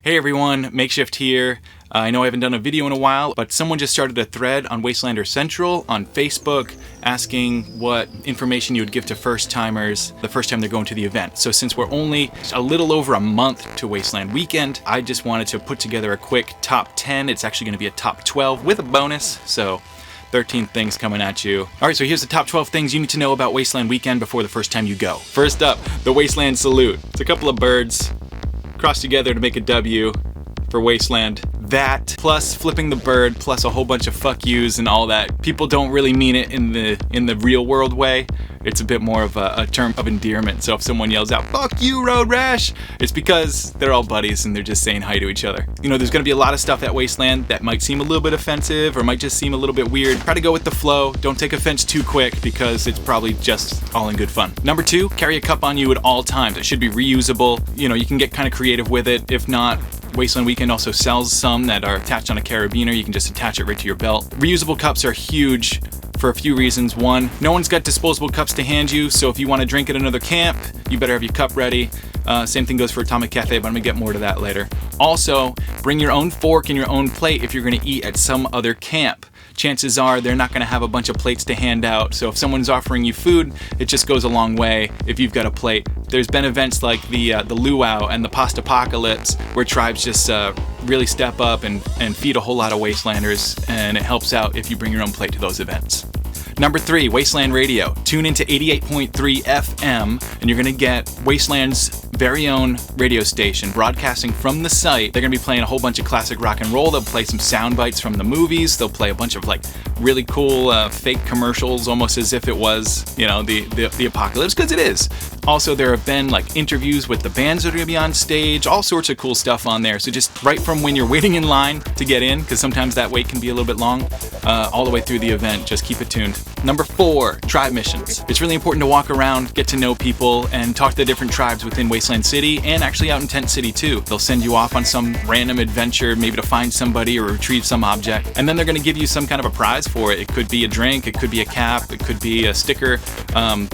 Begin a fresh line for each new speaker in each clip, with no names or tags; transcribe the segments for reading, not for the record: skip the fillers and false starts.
Hey everyone, Makeshift here. I know I haven't done a video in a while, but someone just started a thread on Wastelander Central on Facebook asking what information you would give to first-timers the first time they're going to the event. So since we're only a little over a month to Wasteland Weekend, I just wanted to put together a quick top 10. It's actually going to be a top 12 with a bonus, so 13 things coming at you. Alright, so here's the top 12 things you need to know about Wasteland Weekend before the first time you go. First up, the Wasteland Salute. It's a couple of birds crossed together to make a W for Wasteland. That, plus flipping the bird, plus a whole bunch of fuck yous and all that. People don't really mean it in the real world way. It's a bit more of a term of endearment. So if someone yells out, "Fuck you, Road Rash," it's because they're all buddies and they're just saying hi to each other. You know, there's gonna be a lot of stuff at Wasteland that might seem a little bit offensive or might just seem a little bit weird. Try to go with the flow. Don't take offense too quick because it's probably just all in good fun. Number 2, carry a cup on you at all times. It should be reusable. You know, you can get kind of creative with it. If not, Wasteland Weekend also sells some that are attached on a carabiner. You can just attach it right to your belt. Reusable cups are huge for a few reasons. One, no one's got disposable cups to hand you, so if you want to drink at another camp, you better have your cup ready. Same thing goes for Atomic Cafe, but I'm gonna get more to that later. Also, bring your own fork and your own plate if you're gonna eat at some other camp. Chances are they're not gonna have a bunch of plates to hand out, so if someone's offering you food, it just goes a long way if you've got a plate. There's been events like the Luau and the Postapocalypse where tribes just really step up and feed a whole lot of Wastelanders, and it helps out if you bring your own plate to those events. Number 3, Wasteland Radio. Tune into 88.3 FM and you're gonna get Wasteland's very own radio station broadcasting from the site. They're gonna be playing a whole bunch of classic rock and roll. They'll play some sound bites from the movies. They'll play a bunch of like really cool fake commercials, almost as if it was, you know, the apocalypse, because it is. Also, there have been like interviews with the bands that are gonna be on stage, all sorts of cool stuff on there. So just right from when you're waiting in line to get in, because sometimes that wait can be a little bit long, all the way through the event, just keep it tuned. Number 4, tribe missions. It's really important to walk around, get to know people, and talk to the different tribes within Wasteland City and actually out in Tent City too. They'll send you off on some random adventure, maybe to find somebody or retrieve some object, and then they're gonna give you some kind of a prize for it. It could be a drink, it could be a cap, it could be a sticker,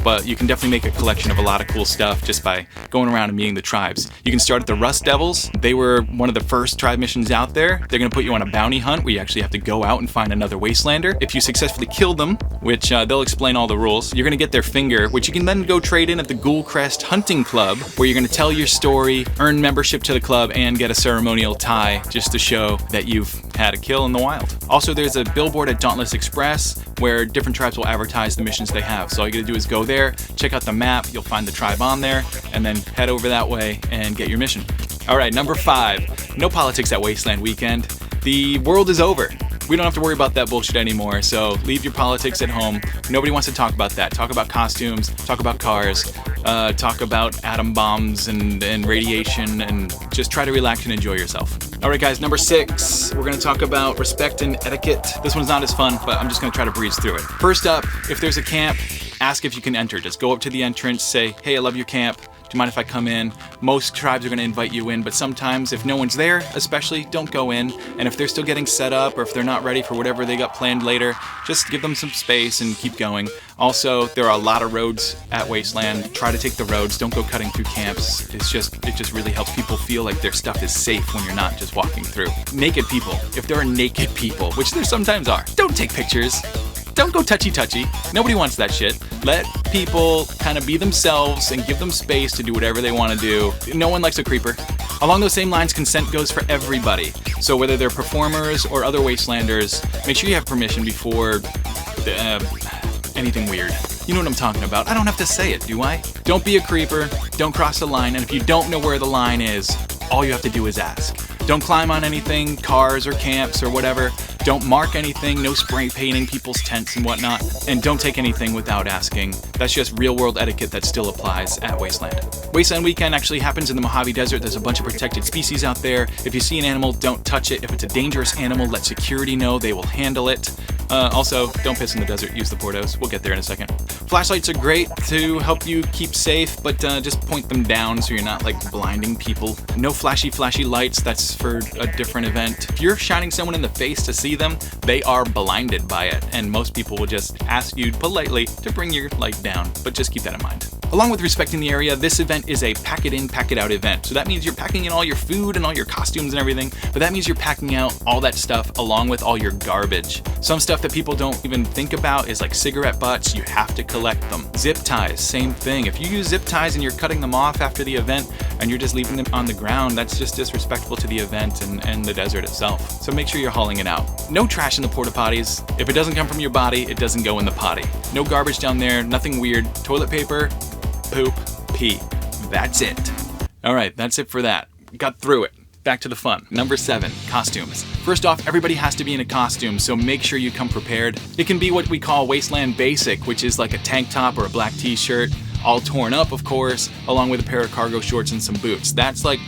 but you can definitely make a collection of a lot of cool stuff just by going around and meeting the tribes. You can start at the Rust Devils. They were one of the first tribe missions out there. They're gonna put you on a bounty hunt where you actually have to go out and find another Wastelander. If you successfully kill them, which they'll explain all the rules, you're gonna get their finger, which you can then go trade in at the Ghoul Crest Hunting Club, where you're gonna tell your story, earn membership to the club, and get a ceremonial tie just to show that you've had a kill in the wild. Also, there's a billboard at Dauntless Express where different tribes will advertise the missions they have. So all you gotta do is go there, check out the map, you'll find the tribe on there, and then head over that way and get your mission. All right, number 5, no politics at Wasteland Weekend. The world is over. We don't have to worry about that bullshit anymore, so leave your politics at home. Nobody wants to talk about that. Talk about costumes, talk about cars, talk about atom bombs and radiation, and just try to relax and enjoy yourself. Alright guys, number 6, we're gonna talk about respect and etiquette. This one's not as fun, but I'm just gonna try to breeze through it. First up, if there's a camp, ask if you can enter. Just go up to the entrance, say, "Hey, I love your camp. Do you mind if I come in?" Most tribes are going to invite you in, but sometimes if no one's there, especially, don't go in. And if they're still getting set up or if they're not ready for whatever they got planned later, just give them some space and keep going. Also, there are a lot of roads at Wasteland. Try to take the roads. Don't go cutting through camps. It just really helps people feel like their stuff is safe when you're not just walking through. Naked people. If there are naked people, which there sometimes are, don't take pictures. Don't go touchy-touchy. Nobody wants that shit. Let people kind of be themselves and give them space to do whatever they want to do. No one likes a creeper. Along those same lines, consent goes for everybody. So whether they're performers or other Wastelanders, make sure you have permission before anything weird. You know what I'm talking about. I don't have to say it, do I? Don't be a creeper. Don't cross the line. And if you don't know where the line is, all you have to do is ask. Don't climb on anything, cars or camps or whatever. Don't mark anything, no spray painting people's tents and whatnot. And don't take anything without asking. That's just real world etiquette that still applies at Wasteland. Wasteland Weekend actually happens in the Mojave Desert. There's a bunch of protected species out there. If you see an animal, don't touch it. If it's a dangerous animal, let security know. They will handle it. Also, don't piss in the desert. Use the Portos. We'll get there in a second. Flashlights are great to help you keep safe, but just point them down so you're not like blinding people. No flashy lights. That's for a different event. If you're shining someone in the face to see them, they are blinded by it, and most people will just ask you politely to bring your light down, but just keep that in mind. Along with respecting the area, this event is a pack it in, pack it out event. So that means you're packing in all your food and all your costumes and everything, but that means you're packing out all that stuff along with all your garbage. Some stuff that people don't even think about is like cigarette butts. You have to collect them. Zip ties, same thing. If you use zip ties and you're cutting them off after the event and you're just leaving them on the ground, that's just disrespectful to the event and the desert itself. So make sure you're hauling it out. No trash in the porta potties. If it doesn't come from your body, it doesn't go in the potty. No garbage down there, nothing weird. Toilet paper, poop, pee. That's it. All right, that's it for that. Got through it. Back to the fun. Number 7, costumes. First off, everybody has to be in a costume, so make sure you come prepared. It can be what we call Wasteland Basic, which is like a tank top or a black t-shirt, all torn up, of course, along with a pair of cargo shorts and some boots. That's like,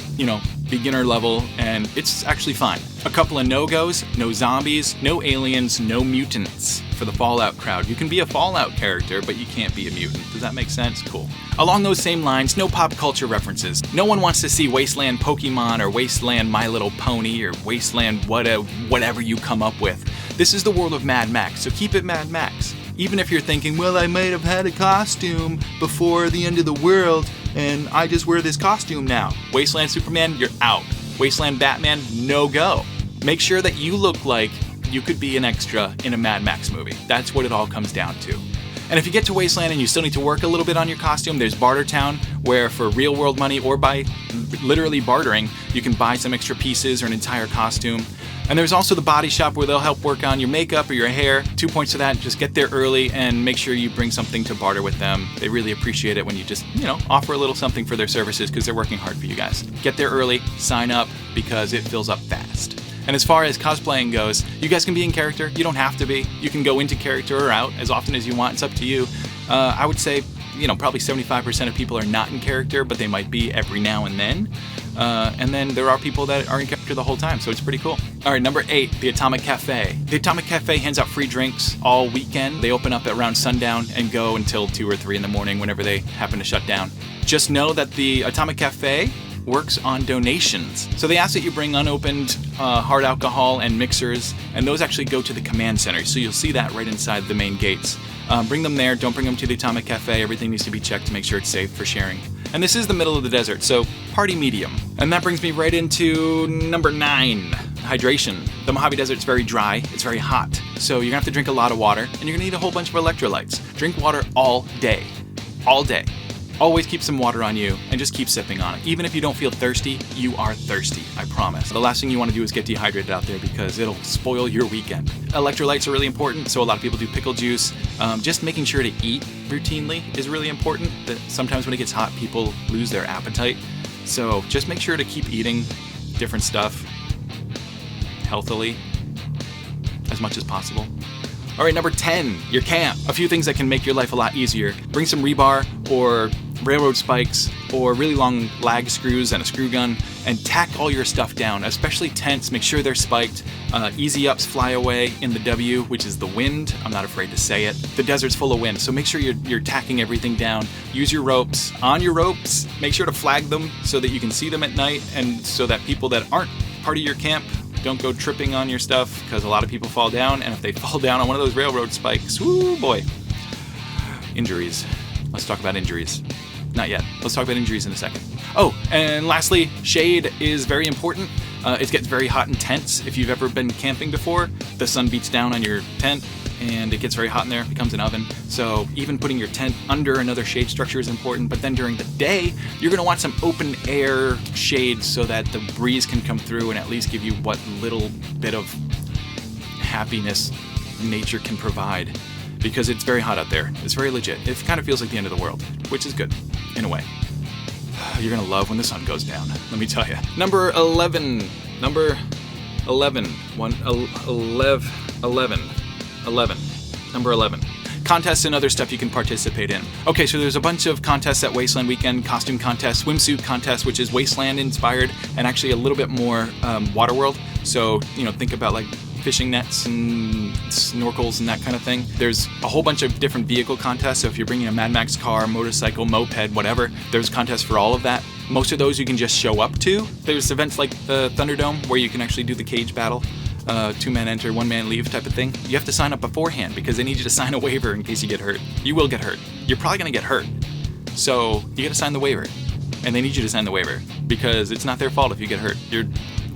beginner level, and it's actually fine. A couple of no-goes: no zombies, no aliens, no mutants for the Fallout crowd. You can be a Fallout character, but you can't be a mutant. Does that make sense? Cool. Along those same lines, no pop culture references. No one wants to see Wasteland Pokemon or Wasteland My Little Pony or Wasteland whatever you come up with. This is the world of Mad Max, so keep it Mad Max. Even if you're thinking, well, I might have had a costume before the end of the world, and I just wear this costume now. Wasteland Superman, you're out. Wasteland Batman, no go. Make sure that you look like you could be an extra in a Mad Max movie. That's what it all comes down to. And if you get to Wasteland and you still need to work a little bit on your costume, there's Bartertown, where for real world money or by literally bartering, you can buy some extra pieces or an entire costume. And there's also the body shop where they'll help work on your makeup or your hair. 2 points to that, just get there early and make sure you bring something to barter with them. They really appreciate it when you just, offer a little something for their services because they're working hard for you guys. Get there early, sign up, because it fills up fast. And as far as cosplaying goes, you guys can be in character. You don't have to be. You can go into character or out as often as you want. It's up to you. I would say, probably 75% of people are not in character, but they might be every now and then. And then there are people that are in character the whole time, so it's pretty cool. All right, number 8, the Atomic Cafe. The Atomic Cafe hands out free drinks all weekend. They open up at around sundown and go until 2 or 3 in the morning whenever they happen to shut down. Just know that the Atomic Cafe works on donations. So they ask that you bring unopened hard alcohol and mixers, and those actually go to the command center. So you'll see that right inside the main gates. Bring them there, don't bring them to the Atomic Cafe. Everything needs to be checked to make sure it's safe for sharing. And this is the middle of the desert, so party medium. And that brings me right into number 9, hydration. The Mojave Desert's very dry, it's very hot, so you're gonna have to drink a lot of water, and you're gonna need a whole bunch of electrolytes. Drink water all day. All day. Always keep some water on you and just keep sipping on it. Even if you don't feel thirsty, you are thirsty, I promise. The last thing you want to do is get dehydrated out there because it'll spoil your weekend. Electrolytes are really important, so a lot of people do pickle juice. Just making sure to eat routinely is really important. Sometimes when it gets hot, people lose their appetite. So just make sure to keep eating different stuff healthily as much as possible. All right, number 10, your camp. A few things that can make your life a lot easier. Bring some rebar or railroad spikes or really long lag screws and a screw gun and tack all your stuff down, especially tents. Make sure they're spiked. Easy ups fly away in the W, which is the wind. I'm not afraid to say it. The desert's full of wind, so make sure you're tacking everything down. Use your ropes. On your ropes, make sure to flag them so that you can see them at night and so that people that aren't part of your camp don't go tripping on your stuff, because a lot of people fall down, and if they fall down on one of those railroad spikes, whoo boy. Injuries. Let's talk about injuries. Not yet. Let's talk about injuries in a second. Oh, and lastly, shade is very important. It gets very hot in tents. If you've ever been camping before, the sun beats down on your tent and it gets very hot in there, it becomes an oven. So even putting your tent under another shade structure is important, but then during the day, you're gonna want some open air shade so that the breeze can come through and at least give you what little bit of happiness nature can provide, because it's very hot out there. It's very legit. It kind of feels like the end of the world, which is good in a way. You're gonna love when the sun goes down, let me tell you. Number 11. Number 11. Number 11. Contests and other stuff you can participate in. Okay, so there's a bunch of contests at Wasteland Weekend. Costume contest, swimsuit contest, which is Wasteland inspired, and actually a little bit more Waterworld. So, think about like fishing nets and snorkels and that kind of thing. There's a whole bunch of different vehicle contests, so if you're bringing a Mad Max car, motorcycle, moped, whatever, there's contests for all of that. Most of those you can just show up to. There's events like the Thunderdome where you can actually do the cage battle. 2-man enter, 1-man leave type of thing. You have to sign up beforehand because they need you to sign a waiver in case you get hurt. You will get hurt. You're probably gonna get hurt. So you gotta sign the waiver. And they need you to sign the waiver because it's not their fault if you get hurt. You're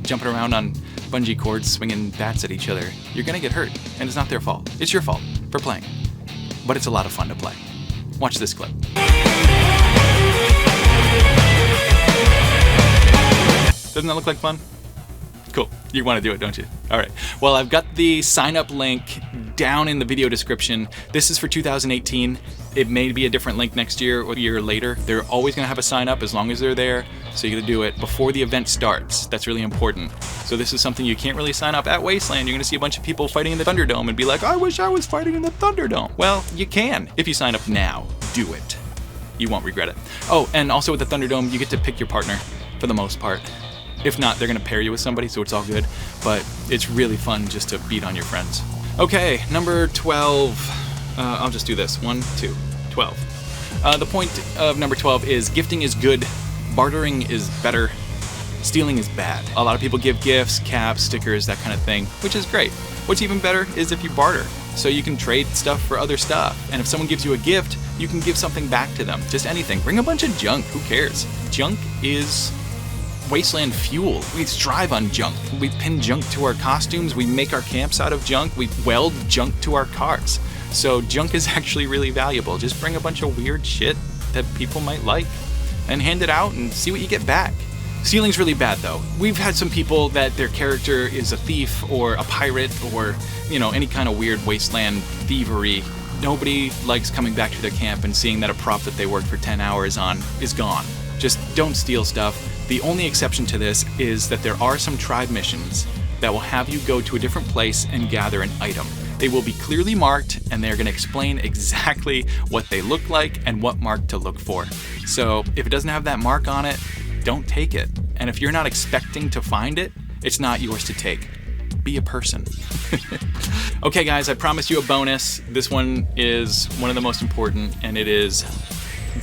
jumping around on bungee cords, swinging bats at each other. You're gonna get hurt, and it's not their fault. It's your fault for playing. But it's a lot of fun to play. Watch this clip. Doesn't that look like fun? Cool. You want to do it, don't you? All right. Well, I've got the sign up link down in the video description. This is for 2018. It may be a different link next year or a year later. They're always going to have a sign up as long as they're there. So you got to do it before the event starts. That's really important. So this is something you can't really sign up at Wasteland. You're going to see a bunch of people fighting in the Thunderdome and be like, I wish I was fighting in the Thunderdome. Well, you can if you sign up now. Do it. You won't regret it. Oh, and also with the Thunderdome, you get to pick your partner for the most part. If not, they're gonna pair you with somebody, so it's all good. But it's really fun just to beat on your friends. Okay, number 12. I'll just do this. 1, 2, 12. The point of number 12 is gifting is good, bartering is better, stealing is bad. A lot of people give gifts, caps, stickers, that kind of thing, which is great. What's even better is if you barter. So you can trade stuff for other stuff. And if someone gives you a gift, you can give something back to them. Just anything. Bring a bunch of junk. Who cares? Junk is Wasteland fuel. We strive on junk. We pin junk to our costumes. We make our camps out of junk. We weld junk to our cars. So junk is actually really valuable. Just bring a bunch of weird shit that people might like and hand it out and see what you get back. Stealing's really bad though. We've had some people that their character is a thief or a pirate or, you know, any kind of weird Wasteland thievery. Nobody likes coming back to their camp and seeing that a prop that they worked for 10 hours on is gone. Just don't steal stuff. The only exception to this is that there are some tribe missions that will have you go to a different place and gather an item. They will be clearly marked and they're going to explain exactly what they look like and what mark to look for. So if it doesn't have that mark on it, don't take it. And if you're not expecting to find it, it's not yours to take. Be a person. Okay guys, I promised you a bonus. This one is one of the most important, and it is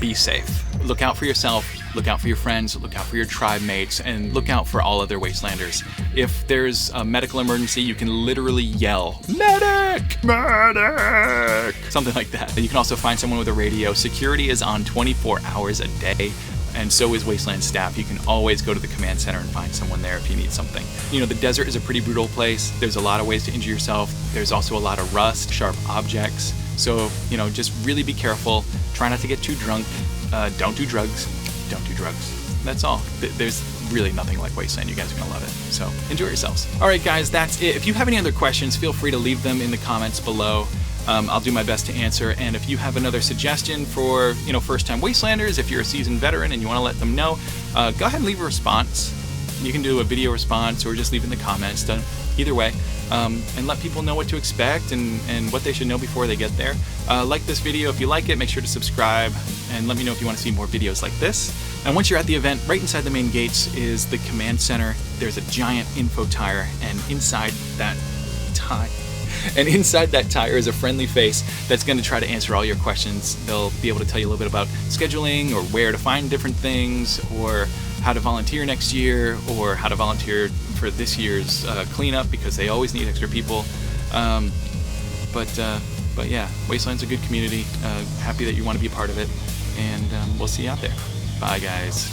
be safe. Look out for yourself, look out for your friends, look out for your tribe mates, and look out for all other Wastelanders. If there's a medical emergency, you can literally yell, "Medic! Medic!" Something like that. And you can also find someone with a radio. Security is on 24 hours a day, and so is Wasteland staff. You can always go to the command center and find someone there if you need something. You know, the desert is a pretty brutal place. There's a lot of ways to injure yourself. There's also a lot of rust, sharp objects. So, you know, just really be careful. Try not to get too drunk. Don't do drugs. Don't do drugs. That's all. There's really nothing like Wasteland. You guys are gonna love it. So enjoy yourselves. All right, guys, that's it. If you have any other questions, feel free to leave them in the comments below. I'll do my best to answer. And if you have another suggestion for, you know, first-time Wastelanders, if you're a seasoned veteran and you want to let them know, go ahead and leave a response. You can do a video response or just leave in the comments. Either way, and let people know what to expect and what they should know before they get there. Like this video if you like it. Make sure to subscribe and let me know if you want to see more videos like this. And once you're at the event, right inside the main gates is the command center. There's a giant info tire, and inside that tire is a friendly face that's going to try to answer all your questions. They'll be able to tell you a little bit about scheduling or where to find different things or how to volunteer next year or how to volunteer for this year's cleanup because they always need extra people. But yeah, Wasteland's a good community. Happy that you want to be a part of it, and we'll see you out there. Bye, guys.